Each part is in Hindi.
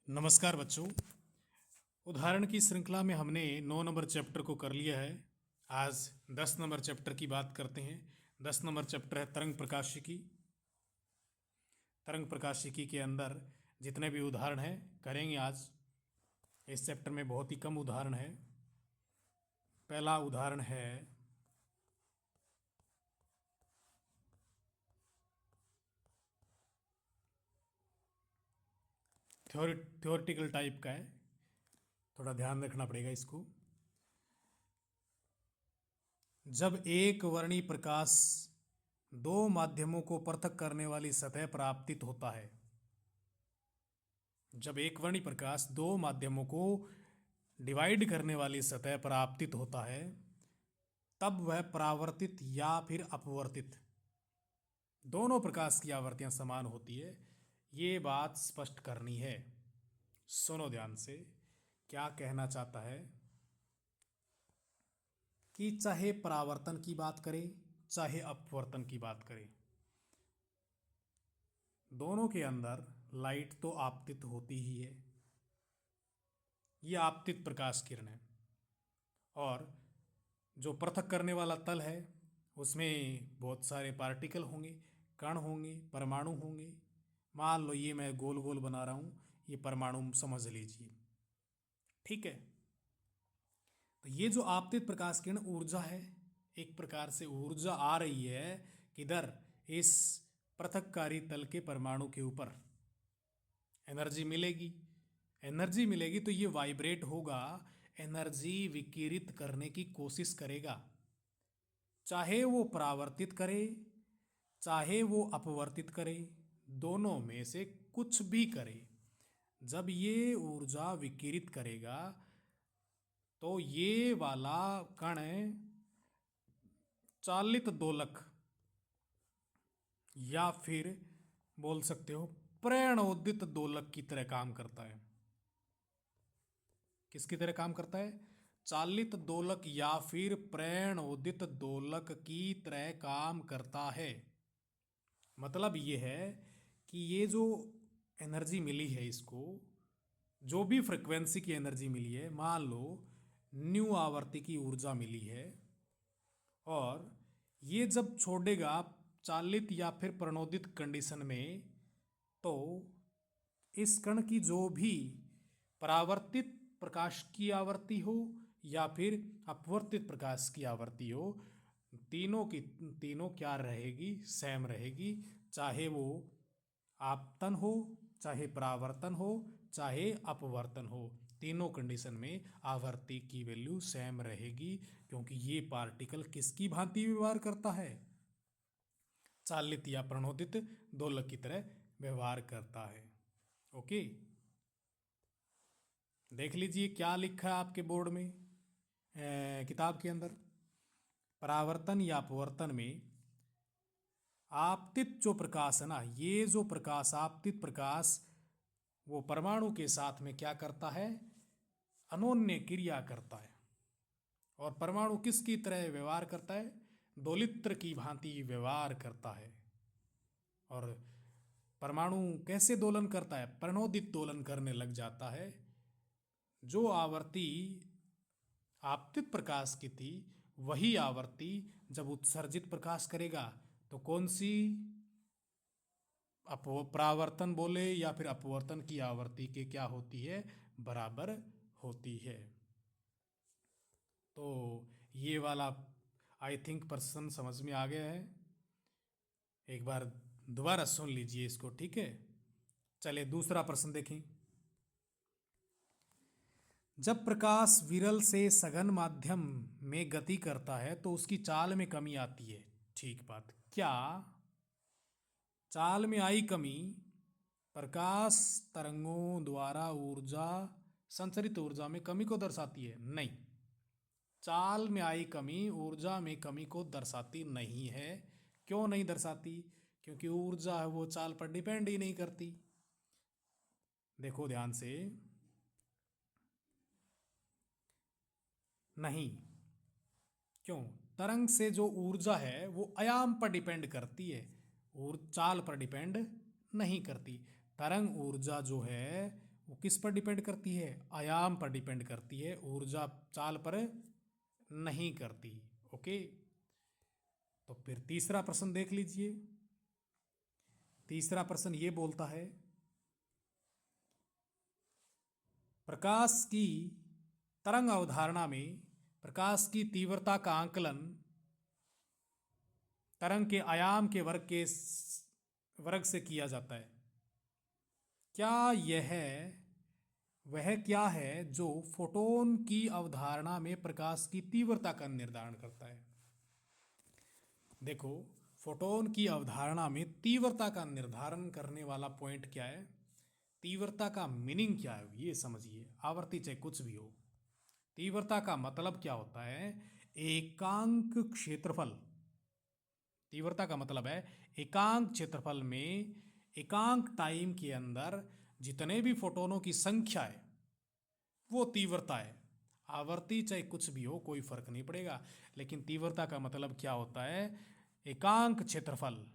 नमस्कार बच्चों। उदाहरण की श्रृंखला में हमने 9 नंबर चैप्टर को कर लिया है। आज 10 नंबर चैप्टर की बात करते हैं। 10 नंबर चैप्टर है तरंग प्रकाशिकी। तरंग प्रकाशिकी के अंदर जितने भी उदाहरण हैं करेंगे आज। इस चैप्टर में बहुत ही कम उदाहरण है। पहला उदाहरण है थ्योरेटिकल टाइप का है, थोड़ा ध्यान रखना पड़ेगा इसको। जब एक वर्णी प्रकाश दो माध्यमों को पृथक करने वाली सतह पर आपतित होता है, जब एक वर्णी प्रकाश दो माध्यमों को डिवाइड करने वाली सतह पर आपतित होता है, तब वह परावर्तित या फिर अपवर्तित, दोनों प्रकाश की आवृत्तियां समान होती है। ये बात स्पष्ट करनी है। सुनो ध्यान से, क्या कहना चाहता है कि चाहे परावर्तन की बात करें चाहे अपवर्तन की बात करें, दोनों के अंदर लाइट तो आपतित होती ही है। यह आपतित प्रकाश किरण है और जो पृथक करने वाला तल है उसमें बहुत सारे पार्टिकल होंगे, कण होंगे, परमाणु होंगे। मान लो ये मैं गोल गोल बना रहा हूँ, ये परमाणु समझ लीजिए, ठीक है। तो ये जो आपतित प्रकाश किरण ऊर्जा है, एक प्रकार से ऊर्जा आ रही है किधर, इस पृथककारी तल के परमाणु के ऊपर एनर्जी मिलेगी। एनर्जी मिलेगी तो ये वाइब्रेट होगा, एनर्जी विकिरित करने की कोशिश करेगा, चाहे वो परावर्तित करे चाहे वो अपवर्तित करे, दोनों में से कुछ भी करे। जब ये ऊर्जा विकिरित करेगा तो ये वाला कण चालित दोलक या फिर बोल सकते हो प्रेरणोदित दोलक की तरह काम करता है। किसकी तरह काम करता है? चालित दोलक या फिर प्रेरणोदित दोलक की तरह काम करता है। मतलब ये है कि ये जो एनर्जी मिली है इसको, जो भी फ्रिक्वेंसी की एनर्जी मिली है, मान लो न्यू आवर्ती की ऊर्जा मिली है, और ये जब छोड़ेगा चालित या फिर प्रणोदित कंडीशन में, तो इस कण की जो भी परावर्तित प्रकाश की आवृत्ति हो या फिर अपवर्तित प्रकाश की आवृत्ति हो, तीनों की तीनों क्या रहेगी? सेम रहेगी। चाहे वो आपतन हो, चाहे परावर्तन हो, चाहे अपवर्तन हो, तीनों कंडीशन में आवर्ती की वैल्यू सेम रहेगी, क्योंकि ये पार्टिकल किसकी भांति व्यवहार करता है? चालित या प्रणोदित दोलक की तरह व्यवहार करता है। ओके, देख लीजिए क्या लिखा है आपके बोर्ड में, किताब के अंदर। परावर्तन या अपवर्तन में आपतित जो प्रकाश है ना, ये जो प्रकाश आपतित प्रकाश, वो परमाणु के साथ में क्या करता है? अनोन्य क्रिया करता है। और परमाणु किसकी तरह व्यवहार करता है? दोलित्र की भांति व्यवहार करता है। और परमाणु कैसे दोलन करता है? प्रणोदित दोलन करने लग जाता है। जो आवर्ती आपतित प्रकाश की थी, वही आवर्ती जब उत्सर्जित प्रकाश करेगा तो कौन सी परावर्तन बोले या फिर अपवर्तन की आवर्ती के क्या होती है? बराबर होती है। तो ये वाला आई थिंक प्रश्न समझ में आ गया है। एक बार दोबारा सुन लीजिए इसको, ठीक है। चलिए दूसरा प्रश्न देखें। जब प्रकाश विरल से सघन माध्यम में गति करता है तो उसकी चाल में कमी आती है। ठीक बात। क्या चाल में आई कमी प्रकाश तरंगों द्वारा ऊर्जा, संचरित ऊर्जा में कमी को दर्शाती है? नहीं, चाल में आई कमी ऊर्जा में कमी को दर्शाती नहीं है। क्यों नहीं दर्शाती? क्योंकि ऊर्जा है वो चाल पर डिपेंड ही नहीं करती। देखो ध्यान से, नहीं। क्यों? तरंग से जो ऊर्जा है वो आयाम पर डिपेंड करती है, और चाल पर डिपेंड नहीं करती। तरंग ऊर्जा जो है वो किस पर डिपेंड करती है? आयाम पर डिपेंड करती है, ऊर्जा चाल पर नहीं करती। ओके, तो फिर तीसरा प्रश्न देख लीजिए। तीसरा प्रश्न ये बोलता है, प्रकाश की तरंग अवधारणा में प्रकाश की तीव्रता का आकलन तरंग के आयाम के वर्ग से किया जाता है। क्या यह वह क्या है जो फोटोन की अवधारणा में प्रकाश की तीव्रता का निर्धारण करता है? देखो, फोटोन की अवधारणा में तीव्रता का निर्धारण करने वाला पॉइंट क्या है? तीव्रता का मीनिंग क्या है ये समझिए। आवर्ती चाहे कुछ भी हो, तीव्रता का मतलब क्या होता है? एकांक क्षेत्रफल। तीव्रता का मतलब है एकांक क्षेत्रफल में एकांक टाइम के अंदर जितने भी फोटोनों की संख्या है वो तीव्रता है। आवर्ती चाहे कुछ भी हो, कोई फर्क नहीं पड़ेगा, लेकिन तीव्रता का मतलब क्या होता है? एकांक क्षेत्रफल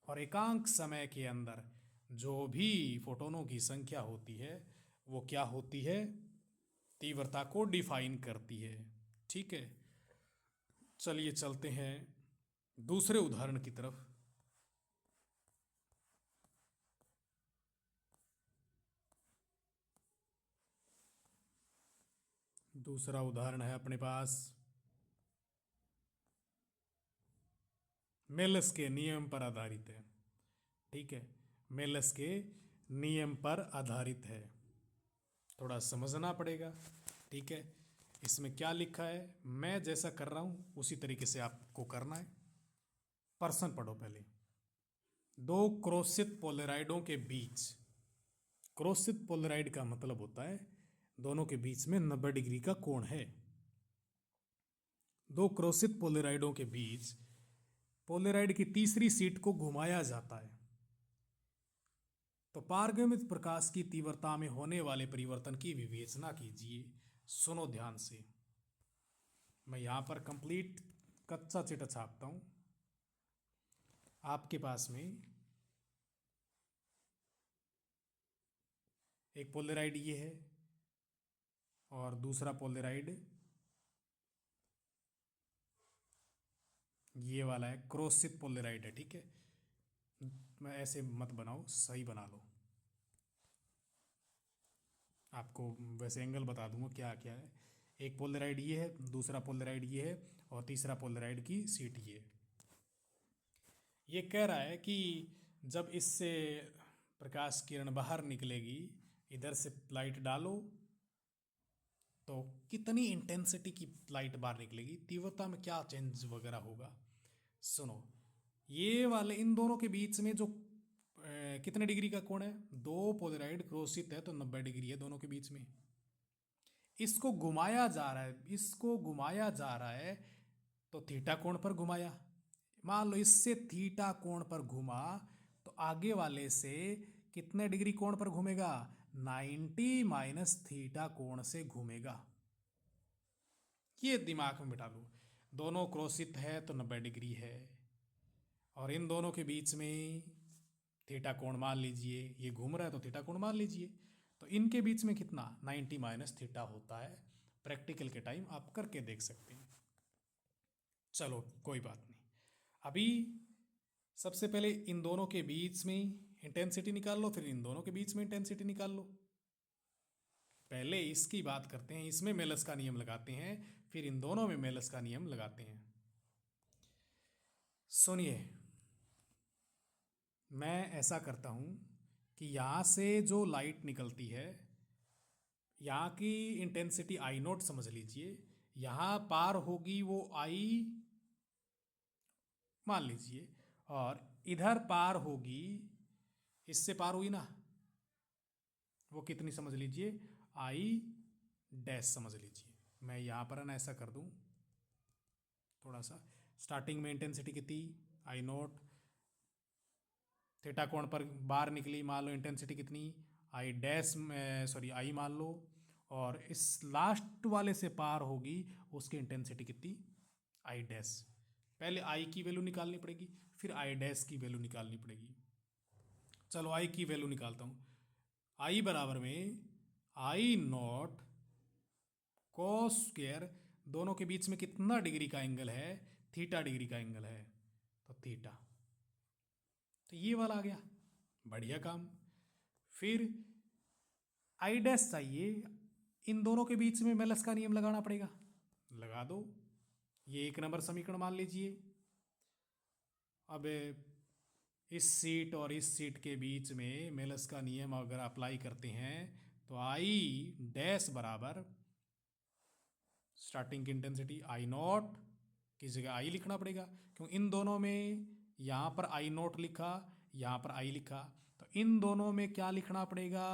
और एकांक समय के अंदर जो भी फोटोनों की संख्या होती है वो क्या होती है? तीव्रता को डिफाइन करती है। ठीक है, चलिए चलते हैं दूसरे उदाहरण की तरफ। दूसरा उदाहरण है अपने पास मेलस के नियम पर आधारित है। ठीक है, मेलस के नियम पर आधारित है, थोड़ा समझना पड़ेगा। ठीक है, इसमें क्या लिखा है, मैं जैसा कर रहा हूं उसी तरीके से आपको करना है। प्रश्न पढ़ो पहले। दो क्रोशित पोलराइडों के बीच, क्रोशित पोलराइड का मतलब होता है दोनों के बीच में 90 डिग्री का कोण है। दो क्रोशित पोलराइडों के बीच पोलराइड की तीसरी सीट को घुमाया जाता है तो पारगमित प्रकाश की तीव्रता में होने वाले परिवर्तन की विवेचना कीजिए। सुनो ध्यान से, मैं यहां पर कंप्लीट कच्चा चिट्ठा छापता हूं। आपके पास में एक पोलराइड ये है और दूसरा पोलराइड ये वाला है, क्रोशित पोलराइड है। ठीक है, मैं ऐसे मत बनाओ, सही बना लो। आपको वैसे एंगल बता दूंगा क्या क्या है। एक पोलराइड ये है, दूसरा पोलराइड ये है और तीसरा पोलराइड की सीट ये है। ये कह रहा है कि जब इससे प्रकाश किरण बाहर निकलेगी, इधर से लाइट डालो तो कितनी इंटेंसिटी की लाइट बाहर निकलेगी, तीव्रता में क्या चेंज वगैरह होगा। सुनो, ये वाले इन दोनों के बीच में जो कितने डिग्री का कोण है? दो पोलराइड क्रोशित है तो 90 डिग्री है दोनों के बीच में। इसको घुमाया जा रहा है, इसको घुमाया जा रहा है तो थीटा कोण पर घुमाया। मान लो इससे थीटा कोण पर घुमा तो आगे वाले से कितने डिग्री कोण पर घूमेगा? 90 माइनस थीटा कोण से घूमेगा। ये दिमाग में बिठा लो। दोनों क्रोशित है तो 90 डिग्री है और इन दोनों के बीच में थीटा कोण मान लीजिए, ये घूम रहा है तो थीटा कोण मान लीजिए, तो इनके बीच में कितना? 90 माइनस थीटा होता है। प्रैक्टिकल के टाइम आप करके देख सकते हैं। चलो कोई बात नहीं, अभी सबसे पहले इन दोनों के बीच में इंटेंसिटी निकाल लो, फिर इन दोनों के बीच में इंटेंसिटी निकाल लो। पहले इसकी बात करते हैं, इसमें मेलस का नियम लगाते हैं, फिर इन दोनों में मेलस का नियम लगाते हैं। सुनिए, मैं ऐसा करता हूं कि यहां से जो लाइट निकलती है, यहाँ की इंटेंसिटी आई नोट समझ लीजिए, यहाँ पार होगी वो आई मान लीजिए, और इधर पार होगी, इससे पार हुई ना, वो कितनी समझ लीजिए? आई डैश समझ लीजिए। मैं यहाँ पर ना ऐसा कर दूँ थोड़ा सा, स्टार्टिंग में इंटेंसिटी कितनी? आई नोट, थीटा कोण पर बाहर निकली, मान लो इंटेंसिटी कितनी? आई डैश, सॉरी आई मान लो, और इस लास्ट वाले से पार होगी उसकी इंटेंसिटी कितनी? I dash. पहले आई की वैल्यू निकालनी पड़ेगी, फिर आई डैश की वैल्यू निकालनी पड़ेगी। चलो आई की वैल्यू निकालता हूँ। आई बराबर में आई नॉट कॉस स्क्वायर, दोनों के बीच में कितना डिग्री का एंगल है, थीटा डिग्री का एंगल है, तो थीटा। तो ये वाला आ गया, बढ़िया काम। फिर आई डैश चाहिए, इन दोनों के बीच में मेलस का नियम लगाना पड़ेगा, लगा दो। ये 1 नंबर समीकरण मान लीजिए। अब इस सीट और इस सीट के बीच में मेलस का नियम अगर अप्लाई करते हैं तो आई डैश बराबर स्टार्टिंग की इंटेंसिटी आई नॉट की जगह आई लिखना पड़ेगा, क्यों इन दोनों में यहाँ पर आई नॉट लिखा, यहाँ पर आई लिखा, तो इन दोनों में क्या लिखना पड़ेगा,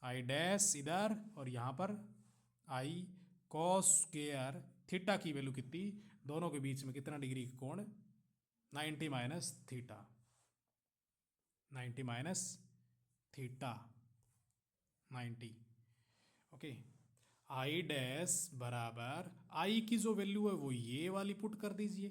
आई डैश इधर और यहाँ पर आई कॉस स्क्वायर थीटा की वैल्यू कितनी, दोनों के बीच में कितना डिग्री का कोण, 90 minus theta, 90 minus theta 90। Okay, आई डैश बराबर आई की जो वैल्यू है वो ये वाली पुट कर दीजिए,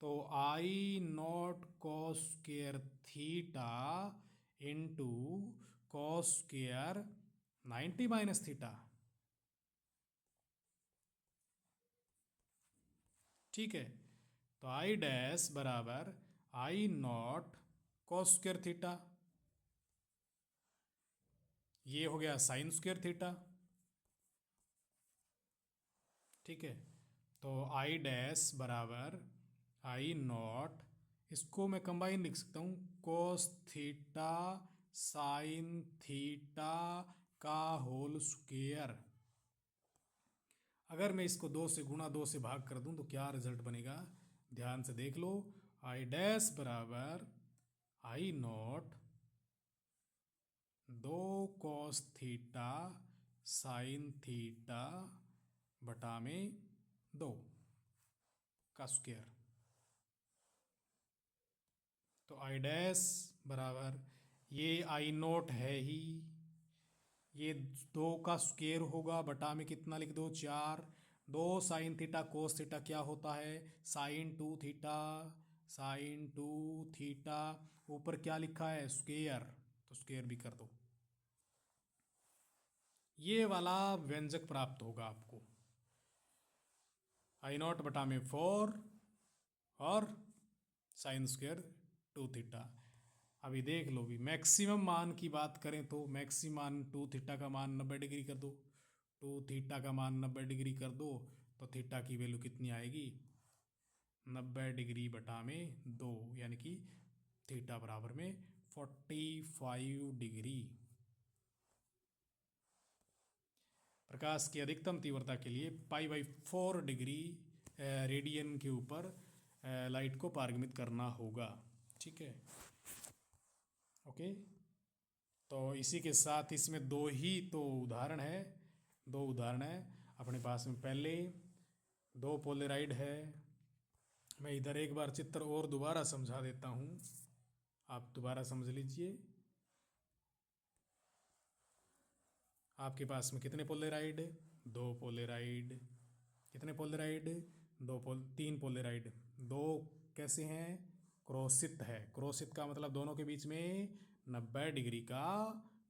तो I naught cos square theta into cos square 90 minus theta. ठीक है, तो आई डैश बराबर I naught cos square theta, ये हो गया साइन स्क्वायर थीटा। ठीक है, तो आई डैश बराबर आई नॉट, इसको मैं कंबाइन लिख सकता हूँ, कोस थीटा साइन थीटा का होल स्क्वायर। अगर मैं इसको 2 से गुणा 2 से भाग कर दूं तो क्या रिजल्ट बनेगा, ध्यान से देख लो। आई डैश बराबर I naught 2 cos theta sine theta बटा में 2 का स्क्वायर, तो आई डैश बराबर ये आई नोट है ही, ये 2 का स्क्वायर होगा बटा में कितना लिख दो 4, 2 साइन थीटा कोस थीटा क्या होता है साइन 2 थीटा, साइन 2 थीटा, ऊपर क्या लिखा है स्क्वायर, तो स्क्वायर भी कर दो। ये वाला व्यंजक प्राप्त होगा आपको, आई नॉट बटा में 4 और साइन स्क्वायर 2 थीटा। अभी देख लो भी, मैक्सिमम मान की बात करें तो मैक्सिमम मान 2 थीटा का मान 90 डिग्री कर दो, 2 थीटा का मान 90 डिग्री कर दो, तो थीटा की वैल्यू कितनी आएगी 90 डिग्री बटा में 2, यानी कि थीटा बराबर में 45 डिग्री। प्रकाश की अधिकतम तीव्रता के लिए π/4 डिग्री रेडियन के ऊपर लाइट को पारगमित करना होगा। ठीक है, ओके। तो इसी के साथ इसमें 2 ही तो उदाहरण है, 2 उदाहरण है अपने पास में। पहले 2 पोलेराइड है, मैं इधर एक बार चित्र और दोबारा समझा देता हूँ, आप दोबारा समझ लीजिए। आपके पास में कितने पोलेराइड, 2 पोलेराइड, कितने पोलेराइड 3 पोलेराइड, 2 कैसे हैं क्रोसित है, क्रोसित का मतलब दोनों के बीच में 90 डिग्री का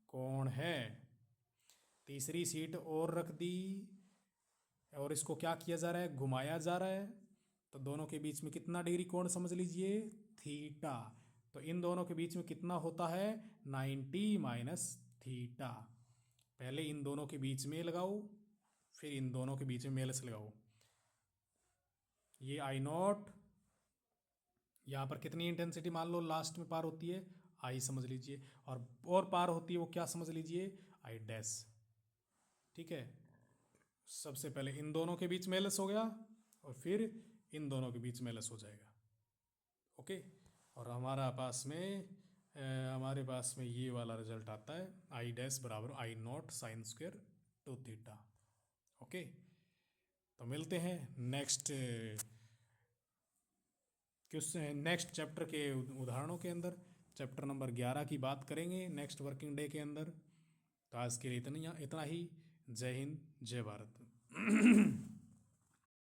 कोण है। तीसरी सीट और रख दी और इसको क्या किया जा रहा है घुमाया जा रहा है, तो दोनों के बीच में कितना डिग्री कोण समझ लीजिए थीटा, तो इन दोनों के बीच में कितना होता है 90 माइनस थीटा। पहले इन दोनों के बीच में लगाओ, फिर इन दोनों के बीच में मेलस लगाओ। ये आई नॉट यहाँ पर कितनी इंटेंसिटी मान लो लास्ट में पार होती है आई समझ लीजिए, और पार होती है वो क्या समझ लीजिए आई डैश। ठीक है, सबसे पहले इन दोनों के बीच मेलस हो गया और फिर इन दोनों के बीच मेलस हो जाएगा। ओके, और हमारे पास में ये वाला रिजल्ट आता है आई डैश बराबर I naught sine square 2 theta. Okay, तो मिलते हैं नेक्स्ट चैप्टर के उदाहरणों के अंदर, चैप्टर नंबर 11 की बात करेंगे नेक्स्ट वर्किंग डे के अंदर। तो आज के लिए इतना ही। जय हिंद, जय भारत।